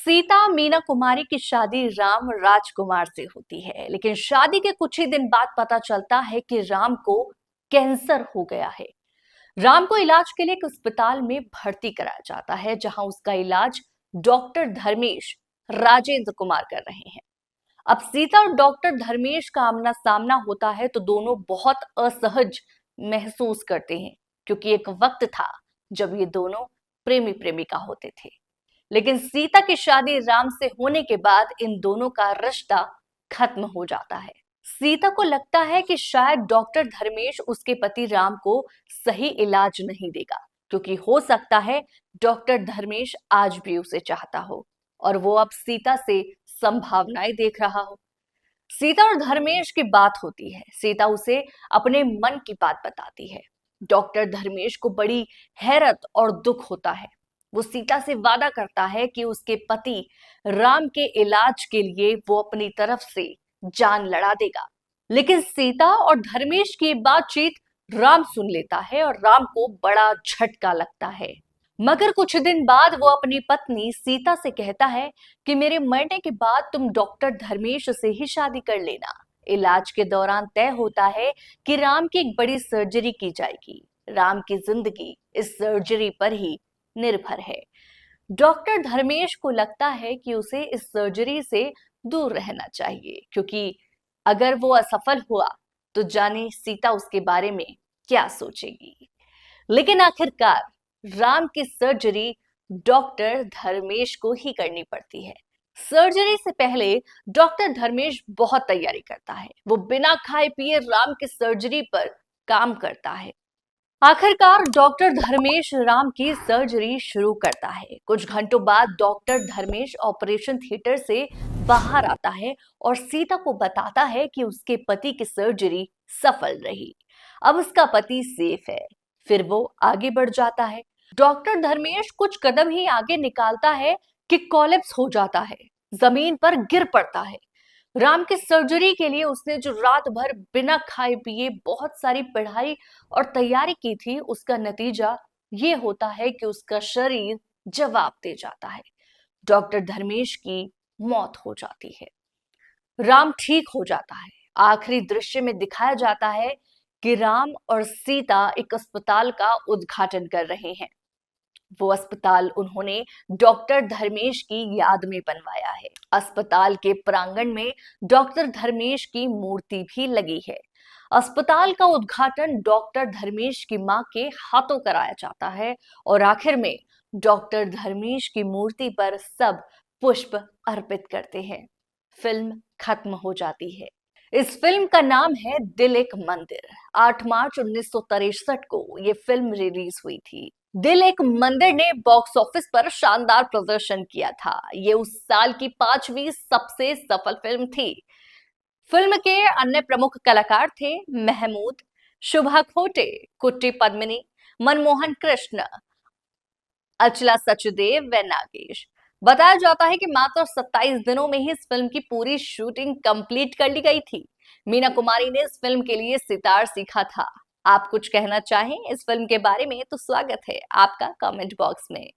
सीता मीना कुमारी की शादी राम राजकुमार से होती है, लेकिन शादी के कुछ ही दिन बाद पता चलता है कि राम को कैंसर हो गया है। राम को इलाज के लिए एक अस्पताल में भर्ती कराया जाता है, जहां उसका इलाज डॉक्टर धर्मेश राजेंद्र कुमार कर रहे हैं। अब सीता और डॉक्टर धर्मेश का आमना सामना होता है तो दोनों बहुत असहज महसूस करते हैं, क्योंकि एक वक्त था जब ये दोनों प्रेमी प्रेमिका होते थे। लेकिन सीता की शादी राम से होने के बाद इन दोनों का रिश्ता खत्म हो जाता है। सीता को लगता है कि शायद डॉक्टर धर्मेश उसके पति राम को सही इलाज नहीं देगा, क्योंकि हो सकता है डॉक्टर धर्मेश आज भी उसे चाहता हो और वो अब सीता से संभावनाएं देख रहा हो। सीता और धर्मेश की बात होती है। सीता उसे अपने मन की बात बताती है। डॉक्टर धर्मेश को बड़ी हैरत और दुख होता है। वो सीता से वादा करता है कि उसके पति राम के इलाज के लिए वो अपनी तरफ से जान लड़ा देगा। लेकिन सीता और धर्मेश की बातचीत राम सुन लेता है और राम को बड़ा झटका लगता है। मगर कुछ दिन बाद वो अपनी पत्नी सीता से कहता है कि मेरे मरने के बाद तुम डॉक्टर धर्मेश से ही शादी कर लेना। इलाज के दौरान तय होता है कि राम की एक बड़ी सर्जरी की जाएगी। राम की जिंदगी इस सर्जरी पर ही निर्भर है। डॉक्टर धर्मेश को लगता है कि उसे इस सर्जरी से दूर रहना चाहिए, क्योंकि अगर वो असफल हुआ तो जाने सीता उसके बारे में क्या सोचेगी। लेकिन आखिरकार राम की सर्जरी डॉक्टर धर्मेश को ही करनी पड़ती है। सर्जरी से पहले डॉक्टर धर्मेश बहुत तैयारी करता है। वो बिना खाए पिए राम की सर्जरी पर काम करता है। आखिरकार डॉक्टर धर्मेश राम की सर्जरी शुरू करता है। कुछ घंटों बाद डॉक्टर धर्मेश ऑपरेशन थिएटर से बाहर आता है और सीता को बताता है कि उसके पति की सर्जरी सफल रही। अब उसका पति सेफ है। फिर वो आगे बढ़ जाता है। डॉक्टर धर्मेश कुछ कदम ही आगे निकालता है कि कोलैप्स हो जाता है, जमीन पर गिर पड़ता है। राम की सर्जरी के लिए उसने जो रात भर बिना खाए पिए बहुत सारी पढ़ाई और तैयारी की थी, उसका नतीजा ये होता है कि उसका शरीर जवाब दे जाता है। डॉक्टर धर्मेश की मौत हो जाती है। राम ठीक हो जाता है। आखिरी दृश्य में दिखाया जाता है कि राम और सीता एक अस्पताल का उद्घाटन कर रहे हैं। वो अस्पताल उन्होंने डॉक्टर धर्मेश की याद में बनवाया है। अस्पताल के प्रांगण में डॉक्टर धर्मेश की मूर्ति भी लगी है। अस्पताल का उद्घाटन डॉक्टर धर्मेश की मां के हाथों कराया जाता है और आखिर में डॉक्टर धर्मेश की मूर्ति पर सब पुष्प अर्पित करते हैं। फिल्म खत्म हो जाती है। इस फिल्म का नाम है दिल एक मंदिर। 8 मार्च 1963 को ये फिल्म रिलीज हुई थी। दिल एक मंदिर ने बॉक्स ऑफिस पर शानदार प्रदर्शन किया था। ये उस साल की 5वीं सबसे सफल फिल्म थी। फिल्म के अन्य प्रमुख कलाकार थे महमूद, शुभा खोटे, कुट्टी पद्मिनी, मनमोहन कृष्ण, अचला सचदेव व नागेश। बताया जाता है कि मात्र 27 दिनों में ही इस फिल्म की पूरी शूटिंग कंप्लीट कर ली गई थी। मीना कुमारी ने इस फिल्म के लिए सितार सीखा था। आप कुछ कहना चाहें इस फिल्म के बारे में तो स्वागत है आपका कमेंट बॉक्स में।